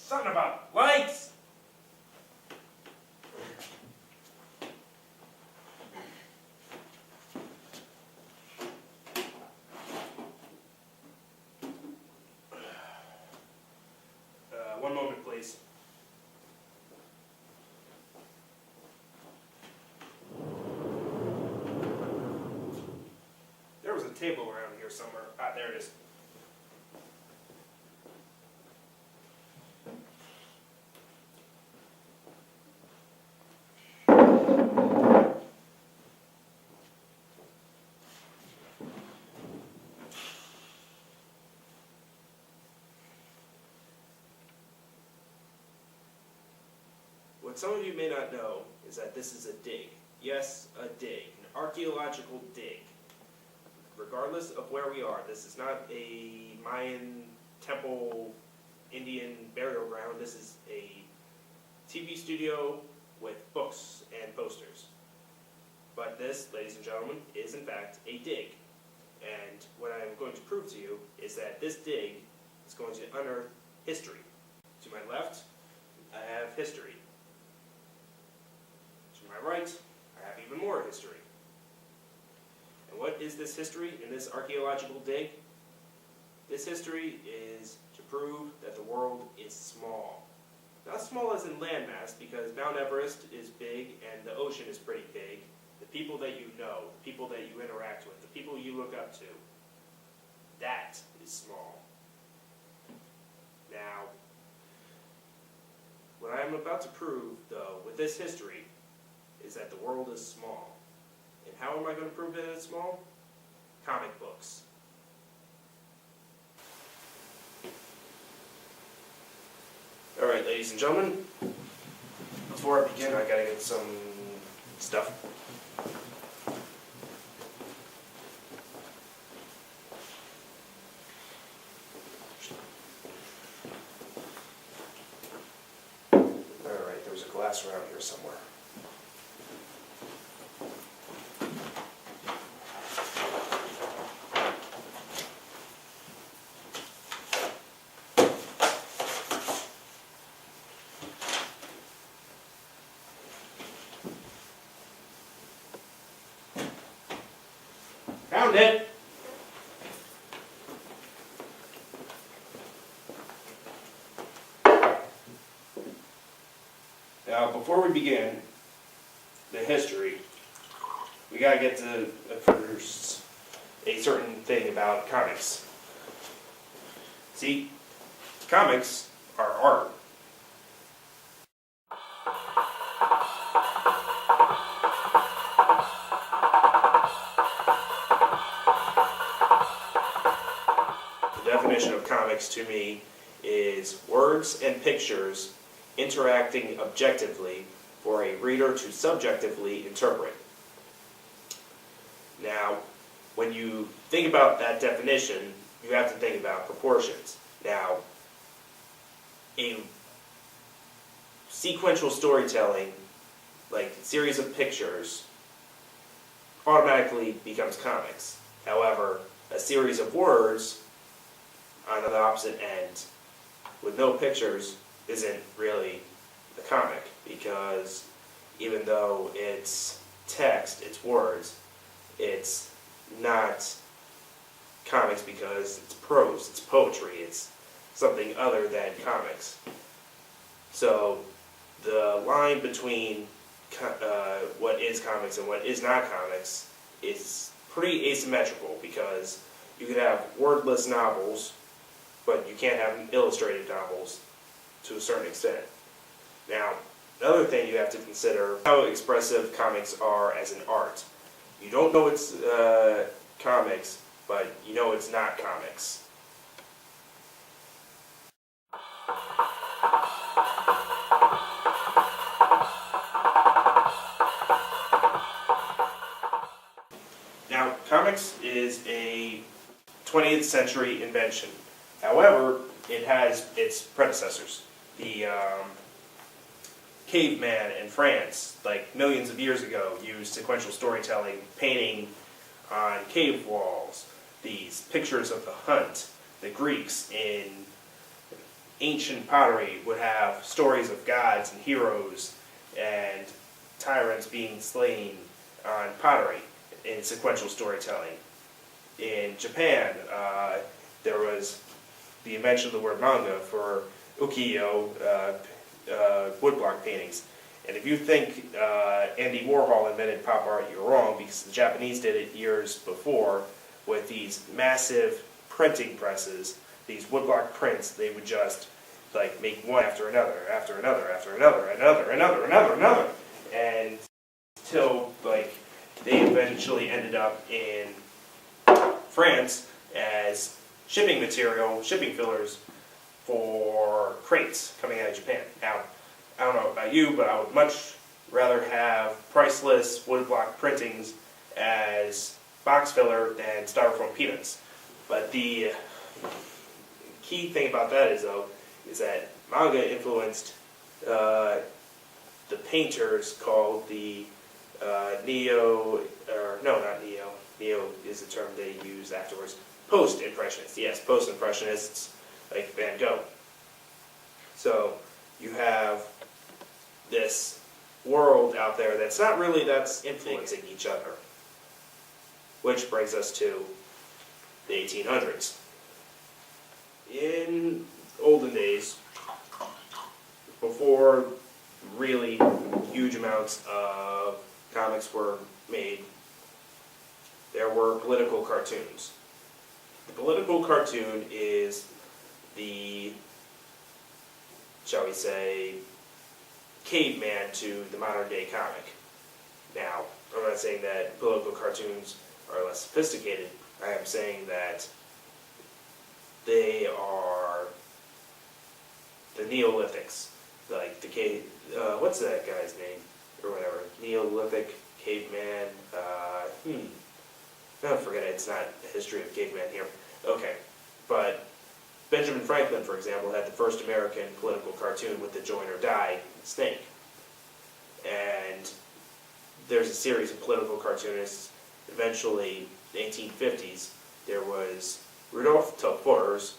Something about lights! One moment, please. There was a table around here somewhere. Ah, there it is. What some of you may not know is that this is a dig. Yes, a dig. An archaeological dig. Regardless of where we are, this is not a Mayan temple, Indian burial ground. This is a TV studio with books and posters. But this, ladies and gentlemen, is in fact a dig. And what I am going to prove to you is that this dig is going to unearth history. To my left, I have history. To my right, I have even more history. And what is this history in this archaeological dig? This history is to prove that the world is small. Not small as in landmass, because Mount Everest is big and the ocean is pretty big. The people that you know, the people that you interact with, the people you look up to, that is small. Now, what I am about to prove, though, with this history, is that the world is small. And how am I going to prove that it's small? Comic books. Alright, ladies and gentlemen, before I begin, I gotta get some stuff. Alright, there's a glass around here somewhere. Found it! Now, before we begin the history, we gotta get to first a certain thing about comics. See, comics are art. The definition of comics to me is words and pictures interacting objectively for a reader to subjectively interpret. Now, when you think about that definition, you have to think about proportions. Now, a sequential storytelling, like a series of pictures, automatically becomes comics. However, a series of words on the opposite end with no pictures isn't really a comic, because even though it's text, it's words, it's not comics because it's prose, it's poetry, it's something other than comics. So the line between what is comics and what is not comics is pretty asymmetrical, because you could have wordless novels, but you can't have illustrated novels to a certain extent. Now, another thing you have to consider how expressive comics are as an art. You don't know it's comics, but you know it's not comics. comics is a 20th century invention. However, it has its predecessors. The caveman in France, like millions of years ago, used sequential storytelling, painting on cave walls, these pictures of the hunt. The Greeks in ancient pottery would have stories of gods and heroes and tyrants being slain on pottery in sequential storytelling. In Japan, there was the invention of the word manga for ukiyo, woodblock paintings. And if you think Andy Warhol invented pop art, you're wrong, because the Japanese did it years before with these massive printing presses, these woodblock prints. They would just like make one after another, after another, after another, another, and till like they eventually ended up in France as shipping material, shipping fillers for crates coming out of Japan. Now, I don't know about you, but I would much rather have priceless woodblock printings as box filler than styrofoam peanuts. But the key thing about that is, though, is that manga influenced the painters called the neo is the term they use afterwards. Post-impressionists, yes, post-impressionists like Van Gogh. So you have this world out there that's not really that's influencing each other. Which brings us to the 1800s. In olden days, before really huge amounts of comics were made, there were political cartoons. The political cartoon is the, shall we say, caveman to the modern day comic. Now, I'm not saying that political cartoons are less sophisticated. I am saying that they are the Neolithics, like the cave. What's that guy's name or whatever? Neolithic caveman. No, forget it. It's not the history of caveman here. Okay, but Benjamin Franklin, for example, had the first American political cartoon with the join or die snake, and there's a series of political cartoonists. Eventually, in the 1850s, there was Rudolph Tupper's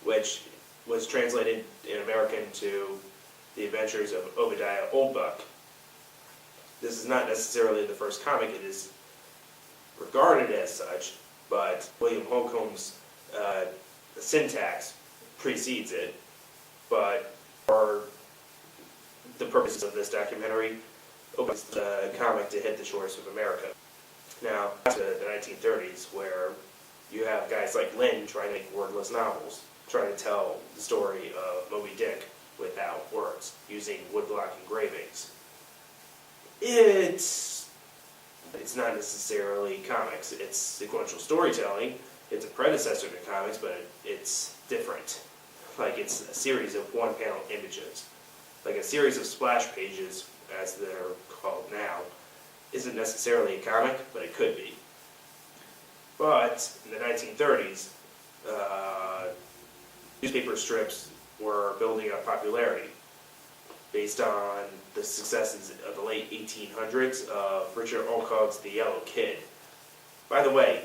which was translated in American to The Adventures of Obadiah Oldbuck. This is not necessarily the first comic. It is regarded as such, but William Holcomb's syntax precedes it. But for the purposes of this documentary, Oldbuck's the comic to hit the shores of America. Now, to the 1930s, where you have guys like Lynn trying to make wordless novels, trying to tell the story of Moby Dick without words, using woodblock engravings. It's not necessarily comics. It's sequential storytelling. It's a predecessor to comics, but it's different. Like, it's a series of one-panel images. Like a series of splash pages, as they're called now, isn't necessarily a comic, but it could be. But in the 1930s, newspaper strips were building up popularity based on the successes of the late 1800s of Richard Olcott's The Yellow Kid. By the way,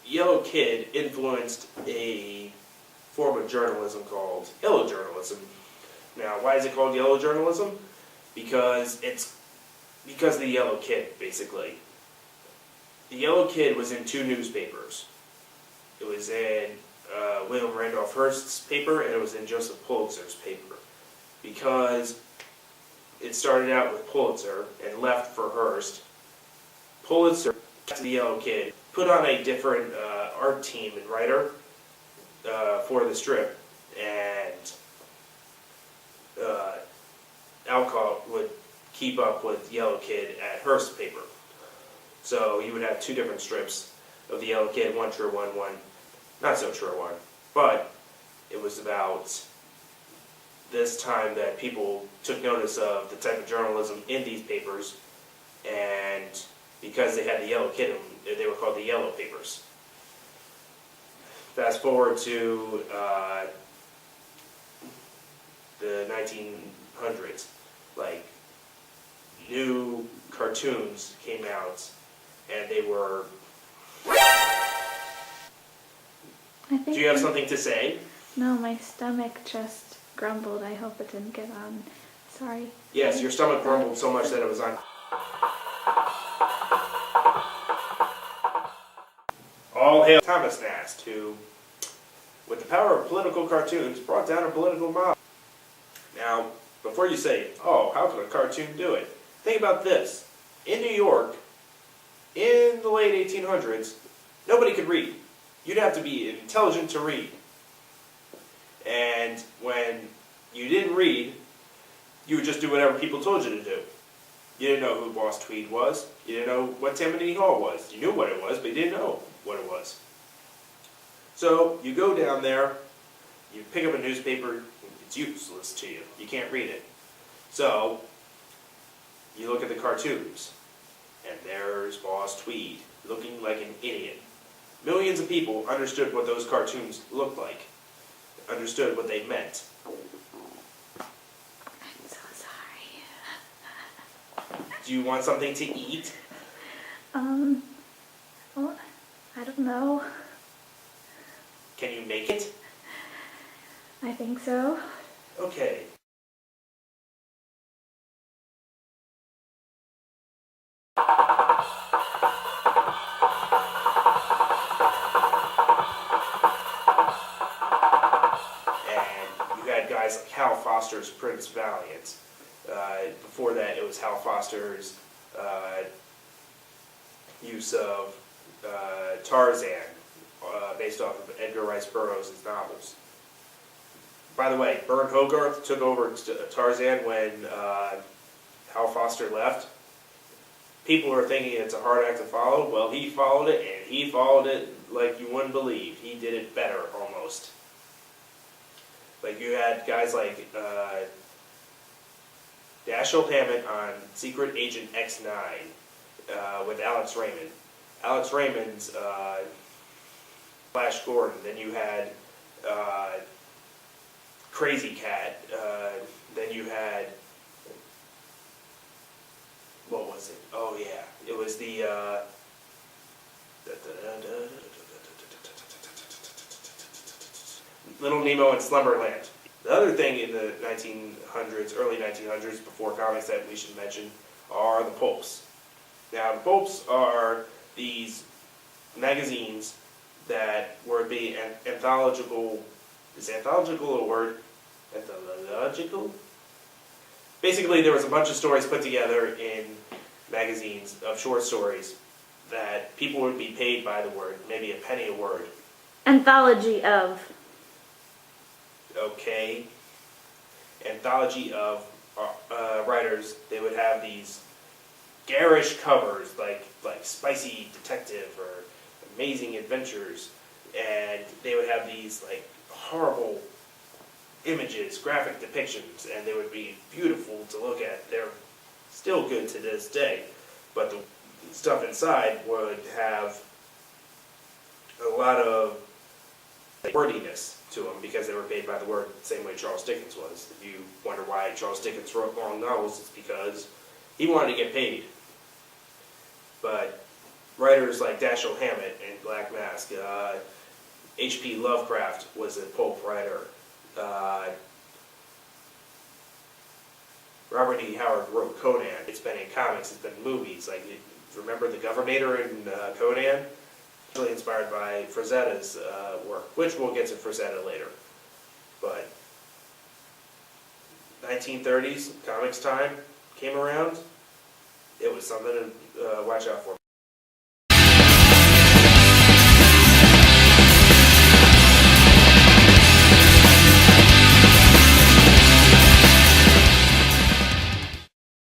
Yellow Kid influenced a form of journalism called yellow journalism. Now, why is it called yellow journalism? Because of the Yellow Kid, basically. The Yellow Kid was in two newspapers. It was in William Randolph Hearst's paper, and it was in Joseph Pulitzer's paper. Because it started out with Pulitzer and left for Hearst, Pulitzer kept the Yellow Kid, put on a different art team and writer for the strip, and Alcott would keep up with Yellow Kid at Hearst's paper. So you would have two different strips of the Yellow Kid, one true one not so true one. But it was about this time that people took notice of the type of journalism in these papers, and because they had the yellow kid in them, they were called the yellow papers. Fast forward to the 1900s, like, new cartoons came out, and they were... Do you have something to say? No, my stomach just grumbled. I hope it didn't get on. Sorry. Yes, your stomach grumbled so much that it was on. All hail Thomas Nast, who, with the power of political cartoons, brought down a political mob. Now, before you say, oh, how could a cartoon do it? Think about this. In New York, in the late 1800s, nobody could read. You'd have to be intelligent to read. And when you didn't read, you would just do whatever people told you to do. You didn't know who Boss Tweed was. You didn't know what Tammany Hall was. You knew what it was, but you didn't know what it was. So you go down there, you pick up a newspaper, it's useless to you. You can't read it. So you look at the cartoons, and there's Boss Tweed, looking like an idiot. Millions of people understood what those cartoons looked like, understood what they meant. I'm so sorry. Do you want something to eat? Well, I don't know. Can you make it? I think so. Okay. Guys like Hal Foster's Prince Valiant. Before that, it was Hal Foster's use of Tarzan, based off of Edgar Rice Burroughs' novels. By the way, Bert Hogarth took over Tarzan when Hal Foster left. People are thinking it's a hard act to follow. Well, he followed it, and he followed it like you wouldn't believe. He did it better, almost. Like, you had guys like Dashiell Hammett on Secret Agent X9 with Alex Raymond. Alex Raymond's Flash Gordon. Then you had Crazy Cat. Then you had... What was it? Oh, yeah. It was the... Little Nemo in Slumberland. The other thing in the 1900s, early 1900s, before comics that we should mention, are the pulps. Now, the pulps are these magazines that were being anthological. Is anthological a word? Anthological? Basically, there was a bunch of stories put together in magazines of short stories that people would be paid by the word, maybe a penny a word. Anthology of. Okay. Anthology of writers. They would have these garish covers, like Spicy Detective or Amazing Adventures, and they would have these like horrible images, graphic depictions, and they would be beautiful to look at. They're still good to this day, but the stuff inside would have a lot of wordiness to them because they were paid by the word, the same way Charles Dickens was. If you wonder why Charles Dickens wrote long novels, it's because he wanted to get paid. But writers like Dashiell Hammett and Black Mask, H.P. Lovecraft was a pulp writer. Robert E. Howard wrote Conan. It's been in comics, it's been in movies. Like, remember the Governator in Conan? Really inspired by Frazetta's work, which we'll get to Frazetta later. But 1930s, comics time came around. It was something to watch out for.